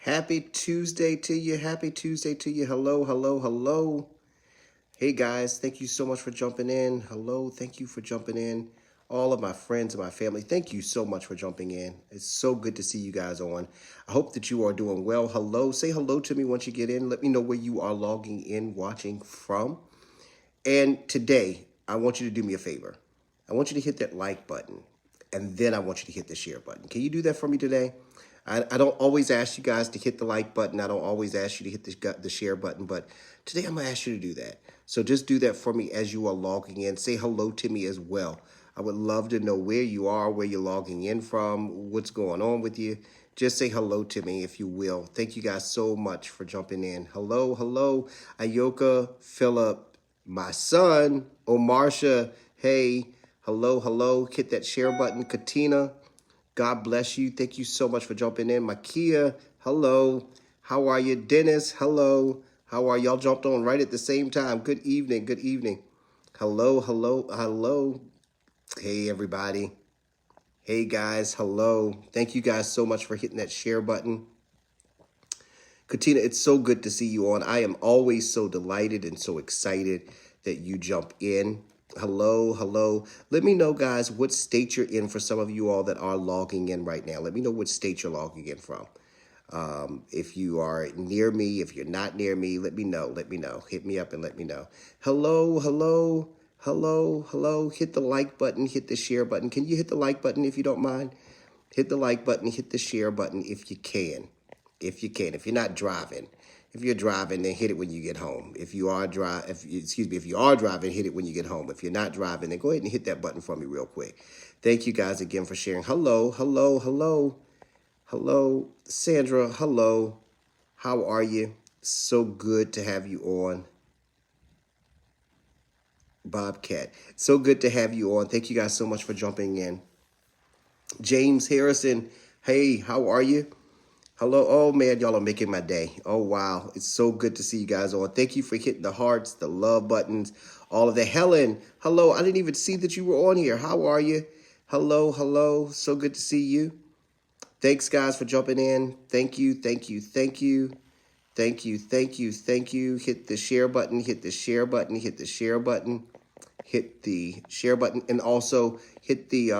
Happy Tuesday to you. Happy Tuesday to you. Hello, hello, hello. Hey guys, thank you so much for jumping in. Hello, thank you for jumping in. All of my friends and my family, thank you so much for jumping in. It's so good to see you guys on. I hope that you are doing well. Hello, say hello to me once you get in. Let me know where you are logging in, watching from. And today, I want you to do me a favor. I want you to hit that like button, and then I want you to hit the share button. Can you do that for me today? I don't always ask you guys to hit the like button. I don't always ask you to hit the share button, but today I'm going to ask you to do that. So just do that for me as you are logging in. Say hello to me as well. I would love to know where you are, where you're logging in from, what's going on with you. Just say hello to me if you will. Thank you guys so much for jumping in. Hello, hello, Ayoka, Philip, my son, Omarsha. Hey, hello, hello. Hit that share button. Katina, God bless you. Thank you so much for jumping in. Makia, hello. How are you? Dennis, hello. How are y'all? Jumped on right at the same time. Good evening. Good evening. Hello, hello, hello. Hey, everybody. Hey, guys. Hello. Thank you guys so much for hitting that share button. Katina, it's so good to see you on. I am always so delighted and so excited that you jump in. Hello, hello. Let me know, guys, what state you're in for some of you all that are logging in right now. Let me know what state you're logging in from. If you are near me, if you're not near me, let me know. Let me know. Hit me up and let me know. Hello, hello, hello, hello. Hit the like button, hit the share button. Can you hit the like button if you don't mind? Hit the like button, hit the share button if you can. If you can. If you're not driving. If you're driving, then hit it when you get home. If you are if you are driving, hit it when you get home. If you're not driving, then go ahead and hit that button for me real quick. Thank you guys again for sharing. Hello, hello, hello. Hello, Sandra. Hello. How are you? So good to have you on. Bobcat. So good to have you on. Thank you guys so much for jumping in. James Harrison. Hey, how are you? Hello. Oh, man, y'all are making my day. Oh, wow. It's so good to see you guys on. Thank you for hitting the hearts, the love buttons, all of that. Helen, hello. I didn't even see that you were on here. How are you? Hello, hello. So good to see you. Thanks, guys, for jumping in. Thank you, thank you, thank you. Thank you, thank you, thank you. Hit the share button, hit the share button, hit the share button, hit the share button, and also hit the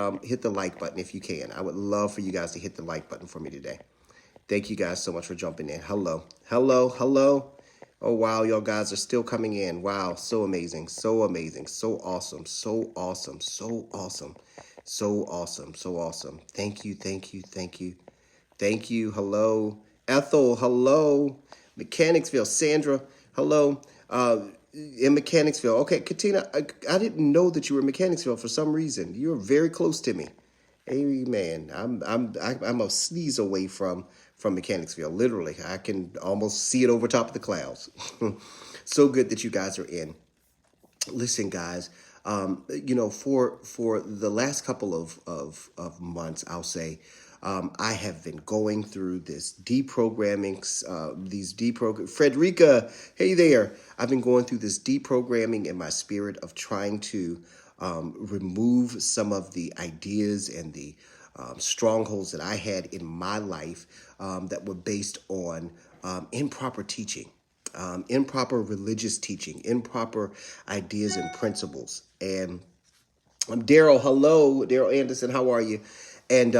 like button if you can. I would love for you guys to hit the like button for me today. Thank you guys so much for jumping in. Hello, hello, hello. Oh, wow, y'all guys are still coming in. Wow, so amazing, so amazing, so awesome, so awesome, so awesome, so awesome, so awesome. Thank you, thank you, thank you, thank you. Hello, Ethel, hello, Mechanicsville, Sandra, hello, in Mechanicsville. Okay, Katina, I didn't know that you were in Mechanicsville for some reason. You're very close to me. Amen. I'm a sneeze away from Mechanicsville. Literally, I can almost see it over top of the clouds. So good that you guys are in. Listen, guys. For the last couple of months, I'll say, I have been going through this deprogramming, Frederica, hey there. I've been going through this deprogramming in my spirit of trying to remove some of the ideas and the strongholds that I had in my life that were based on improper teaching. Improper religious teaching, improper ideas and principles. And Daryl, hello, Daryl Anderson, how are you? And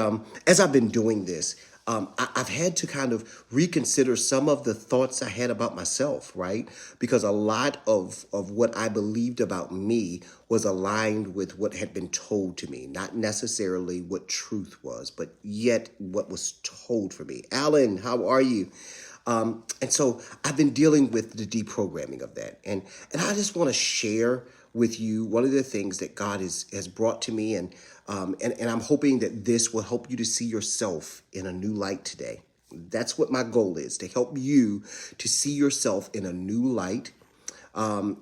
as I've been doing this, I've had to kind of reconsider some of the thoughts I had about myself, right? Because a lot of what I believed about me was aligned with what had been told to me, not necessarily what truth was, but yet what was told for me. Alan, how are you? And so I've been dealing with the deprogramming of that. And I just want to share with you one of the things that God has brought to me. And I'm hoping that this will help you to see yourself in a new light today. That's what my goal is, to help you to see yourself in a new light.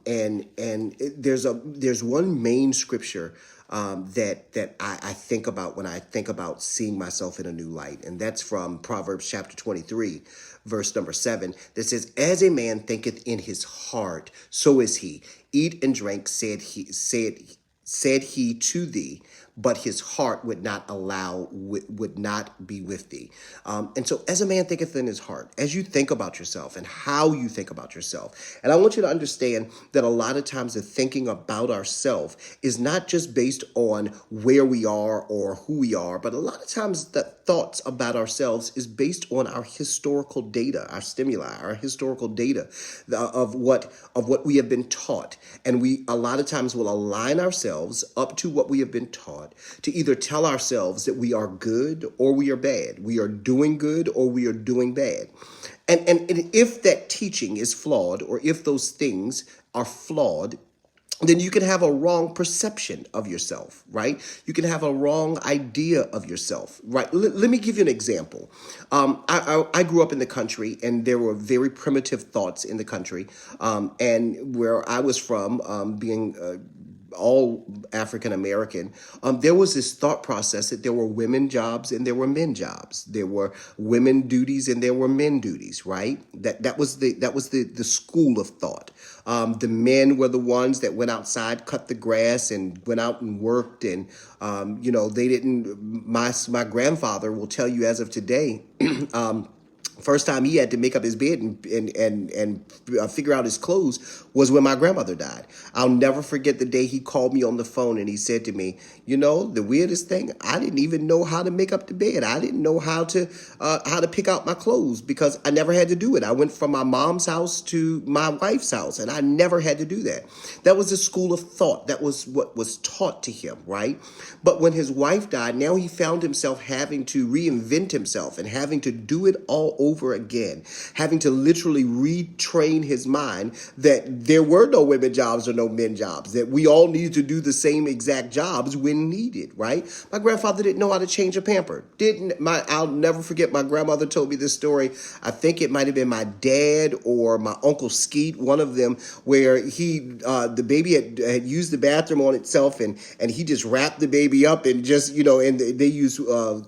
There's one main scripture that I think about when I think about seeing myself in a new light, and that's from Proverbs chapter 23, verse number 7, that says, "As a man thinketh in his heart, so is he. Eat and drink, said he to thee, but his heart would not be with thee. And so as a man thinketh in his heart, as you think about yourself and how you think about yourself, and I want you to understand that a lot of times the thinking about ourselves is not just based on where we are or who we are, but a lot of times the thoughts about ourselves is based on our historical data, our stimuli, our historical data of what we have been taught. And we a lot of times will align ourselves up to what we have been taught to either tell ourselves that we are good or we are bad. We are doing good or we are doing bad. And if that teaching is flawed, or if those things are flawed, then you can have a wrong perception of yourself, right? You can have a wrong idea of yourself, right? Let me give you an example. I grew up in the country, and there were very primitive thoughts in the country. And where I was from, being all African American, there was this thought process that there were women jobs and there were men jobs. There were women duties and there were men duties, right? That was the school of thought. The men were the ones that went outside, cut the grass, and went out and worked. And they didn't. My grandfather will tell you, as of today. First time he had to make up his bed and figure out his clothes was when my grandmother died. I'll never forget the day he called me on the phone and he said to me, the weirdest thing, I didn't even know how to make up the bed. I didn't know how to pick out my clothes because I never had to do it. I went from my mom's house to my wife's house, and I never had to do that. That was a school of thought. That was what was taught to him, right? But when his wife died, now he found himself having to reinvent himself and having to do it all over again, having to literally retrain his mind that there were no women jobs or no men jobs, that we all needed to do the same exact jobs when needed, right? My grandfather didn't know how to change a pamper. I'll never forget, my grandmother told me this story. I think it might have been my dad or my uncle Skeet, one of them, where the baby had used the bathroom on itself, and he just wrapped the baby up and just, and they use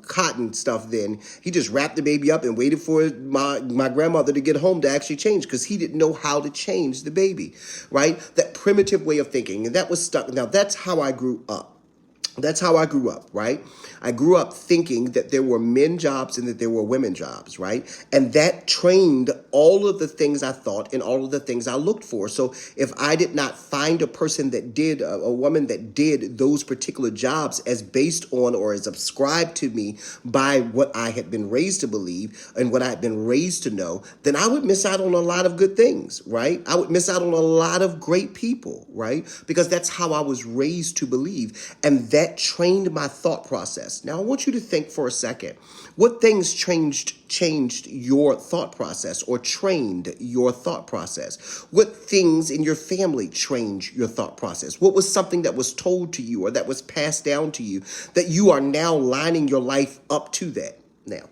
cotton stuff then. He just wrapped the baby up and waited for my grandmother to get home to actually change, because he didn't know how to change the baby, right? That primitive way of thinking, and that was stuck. Now, that's how I grew up. That's how I grew up, right? I grew up thinking that there were men jobs and that there were women jobs, right? And that trained all of the things I thought and all of the things I looked for. So if I did not find a person that did, a woman that did those particular jobs as based on or as ascribed to me by what I had been raised to believe and what I had been raised to know, then I would miss out on a lot of good things, right? I would miss out on a lot of great people, right? Because that's how I was raised to believe. And that trained my thought process. Now, I want you to think for a second. What things changed your thought process or trained your thought process? What things in your family trained your thought process? What was something that was told to you or that was passed down to you that you are now lining your life up to that? Now,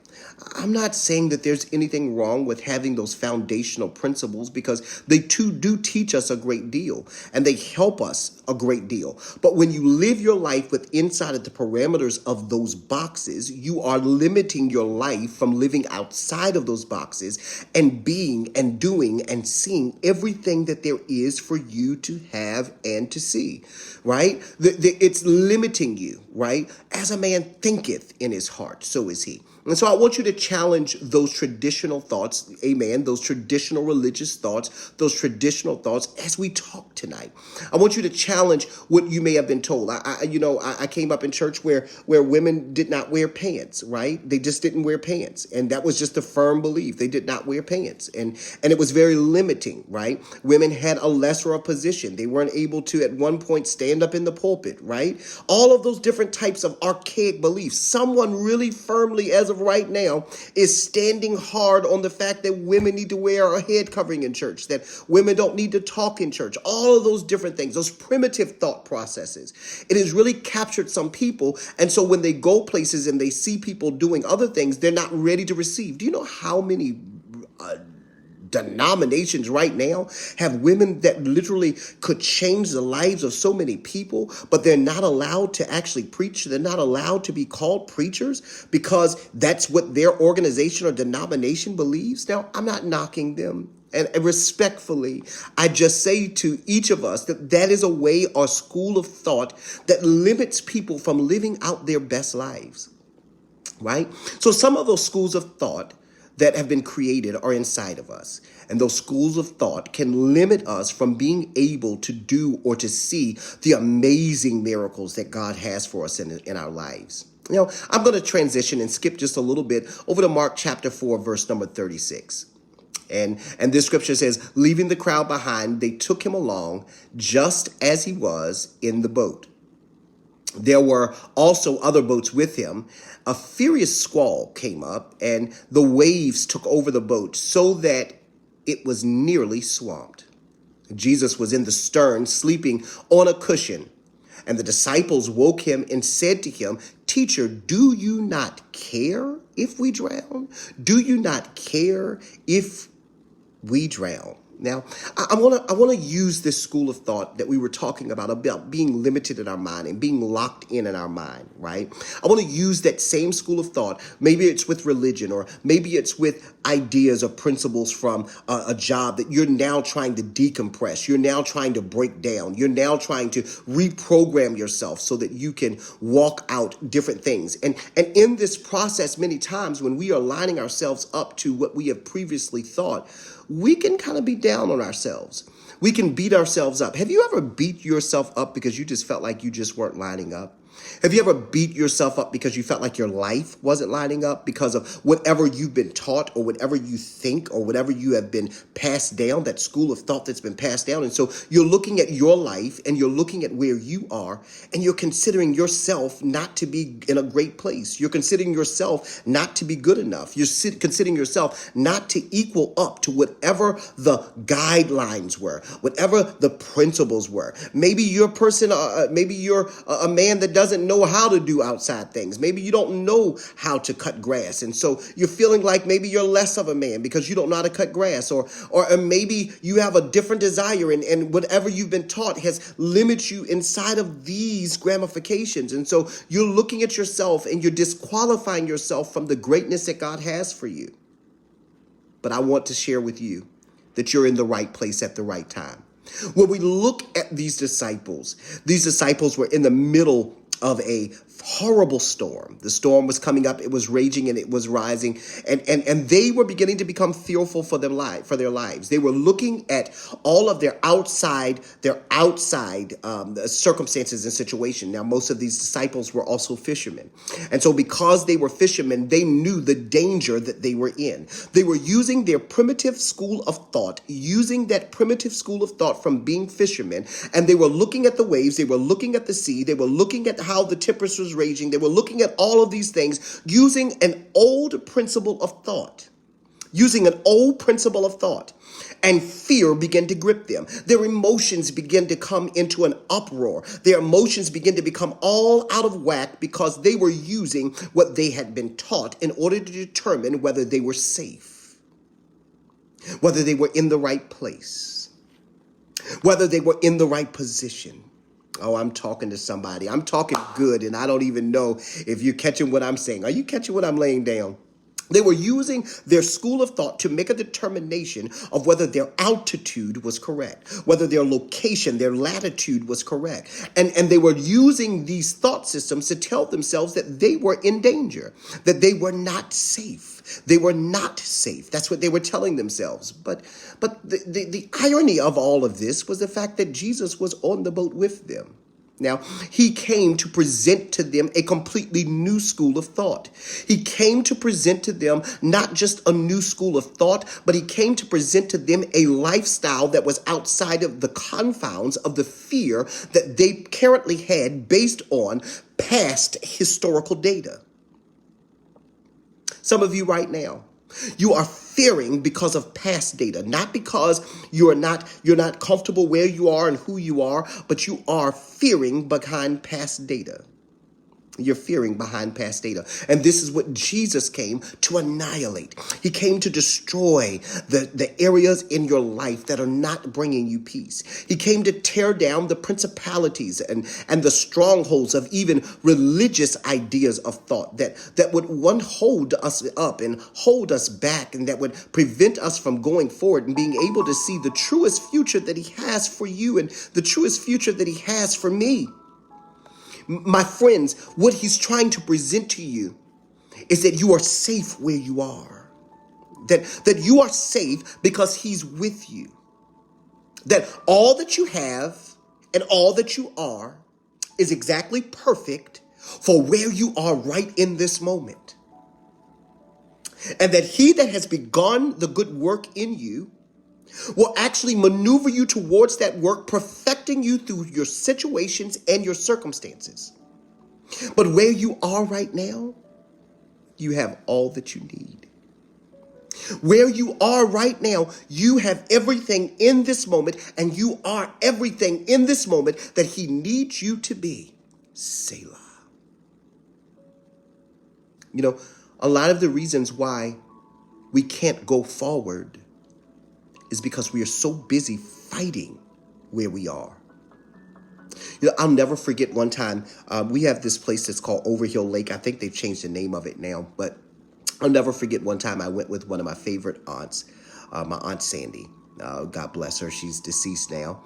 I'm not saying that there's anything wrong with having those foundational principles, because they too do teach us a great deal and they help us a great deal. But when you live your life with inside of the parameters of those boxes, you are limiting your life from living outside of those boxes and being and doing and seeing everything that there is for you to have and to see, right? It's limiting you, right? As a man thinketh in his heart, so is he. And so I want you to challenge those traditional thoughts, amen, those traditional religious thoughts, those traditional thoughts as we talk tonight. I want you to challenge what you may have been told. I came up in church where women did not wear pants, right? They just didn't wear pants. And that was just a firm belief. They did not wear pants. And it was very limiting, right? Women had a lesser of position. They weren't able to at one point stand up in the pulpit, right? All of those different types of archaic beliefs. Someone really firmly, as of right now, is standing hard on the fact that women need to wear a head covering in church, that women don't need to talk in church, all of those different things, those primitive thought processes. It has really captured some people. And so when they go places and they see people doing other things, they're not ready to receive. Do you know how many denominations right now have women that literally could change the lives of so many people, but they're not allowed to actually preach? They're not allowed to be called preachers because that's what their organization or denomination believes. Now, I'm not knocking them. And respectfully, I just say to each of us that that is a way or school of thought that limits people from living out their best lives, right? So some of those schools of thought that have been created are inside of us. And those schools of thought can limit us from being able to do or to see the amazing miracles that God has for us in our lives. I'm going to transition and skip just a little bit over to Mark chapter 4, verse number 36. And this scripture says, leaving the crowd behind, they took him along just as he was in the boat. There were also other boats with him. A furious squall came up, and the waves took over the boat so that it was nearly swamped. Jesus was in the stern, sleeping on a cushion. And the disciples woke him and said to him, Teacher, do you not care if we drown? Do you not care if we drown? Now, I want to use this school of thought that we were talking about being limited in our mind and being locked in our mind, right? I want to use that same school of thought. Maybe it's with religion, or maybe it's with ideas or principles from a job that you're now trying to decompress. You're now trying to break down. You're now trying to reprogram yourself so that you can walk out different things. And in this process, many times when we are lining ourselves up to what we have previously thought, we can kind of be down on ourselves. We can beat ourselves up. Have you ever beat yourself up because you just felt like you just weren't lining up? Have you ever beat yourself up because you felt like your life wasn't lining up because of whatever you've been taught or whatever you think or whatever you have been passed down, that school of thought that's been passed down? And so you're looking at your life and you're looking at where you are and you're considering yourself not to be in a great place. You're considering yourself not to be good enough. You're considering yourself not to equal up to whatever the guidelines were, whatever the principles were. Maybe you're a man that doesn't know how to do outside things. Maybe you don't know how to cut grass. And so you're feeling like maybe you're less of a man because you don't know how to cut grass. Or maybe you have a different desire and whatever you've been taught has limited you inside of these ramifications. And so you're looking at yourself and you're disqualifying yourself from the greatness that God has for you. But I want to share with you that you're in the right place at the right time. When we look at these disciples were in the middle of a horrible storm. The storm was coming up, it was raging and it was rising, and they were beginning to become fearful for their lives. They were looking at all of their outside circumstances and situation. Now, most of these disciples were also fishermen. And so because they were fishermen, they knew the danger that they were in. They were using their primitive school of thought, from being fishermen, and they were looking at the waves, they were looking at the sea, they were looking at how the tempest was raging, they were looking at all of these things using an old principle of thought. And fear began to grip them. Their emotions began to come into an uproar. Their emotions began to become all out of whack because they were using what they had been taught in order to determine whether they were safe, whether they were in the right place, whether they were in the right position. Oh, I'm talking to somebody. I'm talking good, and I don't even know if you're catching what I'm saying. Are you catching what I'm laying down? They were using their school of thought to make a determination of whether their altitude was correct, whether their location, their latitude was correct. And they were using these thought systems to tell themselves that they were in danger, that they were not safe. They were not safe. That's what they were telling themselves. But the irony of all of this was the fact that Jesus was on the boat with them. Now, he came to present to them a completely new school of thought. He came to present to them not just a new school of thought, but he came to present to them a lifestyle that was outside of the confines of the fear that they currently had based on past historical data. Some of you right now, you are fearing because of past data, not because you're not comfortable where you are and who you are, but you are fearing behind past data. you're fearing behind past data. And this is what Jesus came to annihilate. He came to destroy the areas in your life that are not bringing you peace. He came to tear down the principalities and the strongholds of even religious ideas of thought that would hold us up and hold us back, and that would prevent us from going forward and being able to see the truest future that he has for you and the truest future that he has for me. My friends, what he's trying to present to you is that you are safe where you are. That you are safe because he's with you. That all that you have and all that you are is exactly perfect for where you are right in this moment. And that he that has begun the good work in you will actually maneuver you towards that work, perfecting you through your situations and your circumstances. But where you are right now, you have all that you need. Where you are right now, you have everything in this moment, and you are everything in this moment that he needs you to be. Selah. You know, a lot of the reasons why we can't go forward is because we are so busy fighting where we are. You know, I'll never forget one time, we have this place that's called Overhill Lake. I think they've changed the name of it now, but I'll never forget one time I went with one of my favorite aunts, my Aunt Sandy. God bless her. She's deceased now.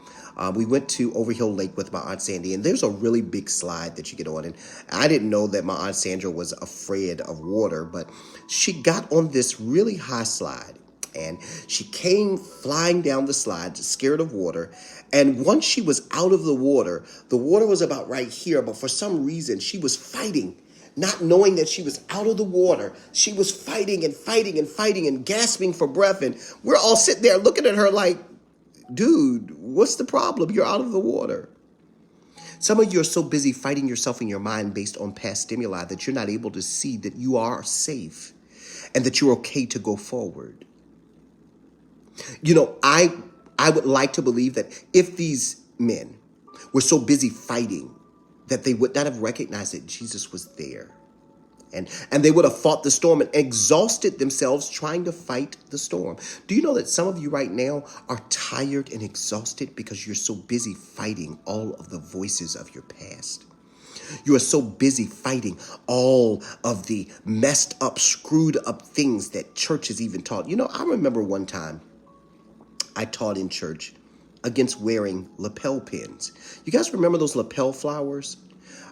We went to Overhill Lake with my Aunt Sandy, and there's a really big slide that you get on. And I didn't know that my Aunt Sandra was afraid of water, but she got on this really high slide. And she came flying down the slide, scared of water. And once she was out of the water was about right here. But for some reason, she was fighting, not knowing that she was out of the water. She was fighting and fighting and fighting and gasping for breath. And we're all sitting there looking at her like, dude, what's the problem? You're out of the water. Some of you are so busy fighting yourself in your mind based on past stimuli that you're not able to see that you are safe and that you're okay to go forward. You know, I would like to believe that if these men were so busy fighting that they would not have recognized that Jesus was there. And they would have fought the storm and exhausted themselves trying to fight the storm. Do you know that some of you right now are tired and exhausted because you're so busy fighting all of the voices of your past? You are so busy fighting all of the messed up, screwed up things that church has even taught. You know, I remember one time I taught in church against wearing lapel pins. You guys remember those lapel flowers?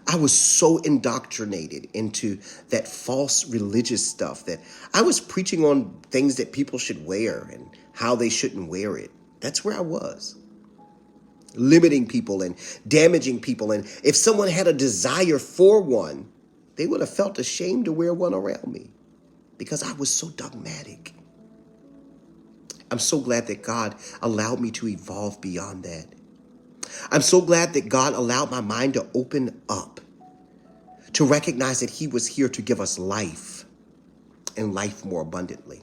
I was so indoctrinated into that false religious stuff that I was preaching on things that people should wear and how they shouldn't wear it. That's where I was. Limiting people and damaging people. And if someone had a desire for one, they would have felt ashamed to wear one around me because I was so dogmatic. I'm so glad that God allowed me to evolve beyond that. I'm so glad that God allowed my mind to open up, to recognize that he was here to give us life and life more abundantly.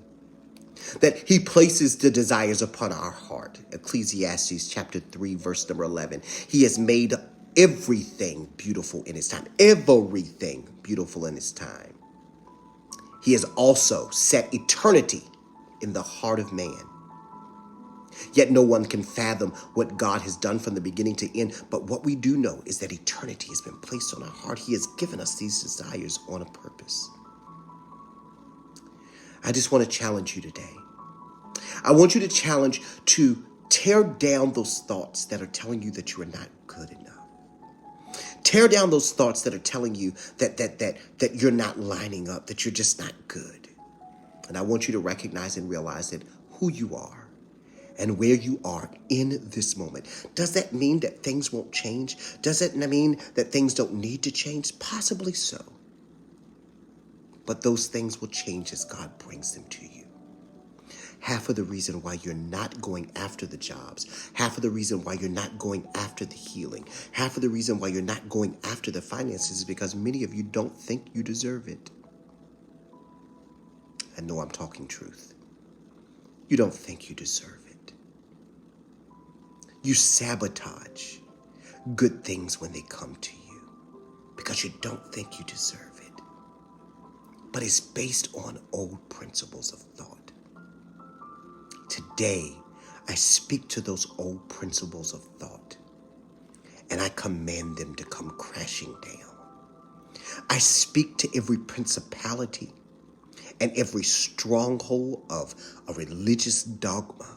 That he places the desires upon our heart. Ecclesiastes chapter 3, verse number 11. He has made everything beautiful in his time. Everything beautiful in his time. He has also set eternity in the heart of man. Yet no one can fathom what God has done from the beginning to end. But what we do know is that eternity has been placed on our heart. He has given us these desires on a purpose. I just want to challenge you today. I want you to challenge to tear down those thoughts that are telling you that you are not good enough. Tear down those thoughts that are telling you that you're not lining up, that you're just not good. And I want you to recognize and realize that who you are and where you are in this moment. Does that mean that things won't change? Does that mean that things don't need to change? Possibly so. But those things will change as God brings them to you. Half of the reason why you're not going after the jobs, half of the reason why you're not going after the healing, half of the reason why you're not going after the finances is because many of you don't think you deserve it. I know I'm talking truth. You don't think you deserve it. You sabotage good things when they come to you because you don't think you deserve it. But it's based on old principles of thought. Today, I speak to those old principles of thought, and I command them to come crashing down. I speak to every principality and every stronghold of a religious dogma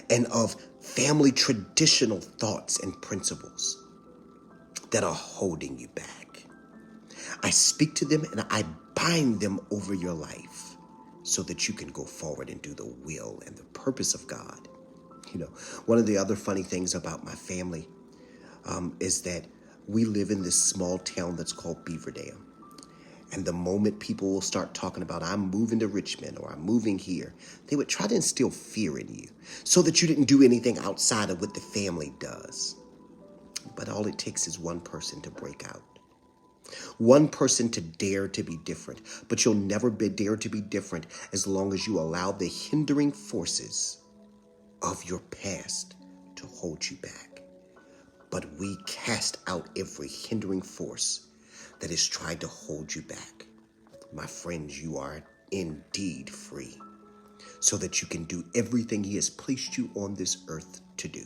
and of family traditional thoughts and principles that are holding you back. I speak to them and I bind them over your life so that you can go forward and do the will and the purpose of God. You know, one of the other funny things about my family is that we live in this small town that's called Beaver Dam. And the moment people will start talking about, I'm moving to Richmond or I'm moving here, they would try to instill fear in you so that you didn't do anything outside of what the family does. But all it takes is one person to break out. One person to dare to be different. But you'll never dare to be different as long as you allow the hindering forces of your past to hold you back. But we cast out every hindering force that has tried to hold you back. My friends, you are indeed free so that you can do everything He has placed you on this earth to do.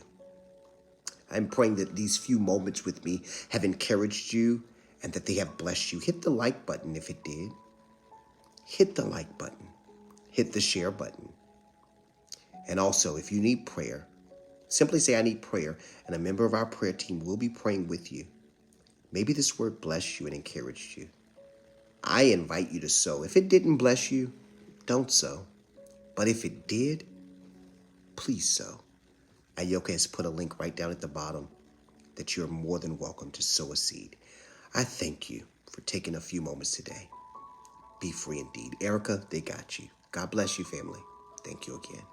I'm praying that these few moments with me have encouraged you and that they have blessed you. Hit the like button if it did. Hit the like button. Hit the share button. And also, if you need prayer, simply say, I need prayer, and a member of our prayer team will be praying with you. Maybe this word blessed you and encouraged you. I invite you to sow. If it didn't bless you, don't sow. But if it did, please sow. Ayoka has put a link right down at the bottom that you're more than welcome to sow a seed. I thank you for taking a few moments today. Be free indeed. Erica, they got you. God bless you, family. Thank you again.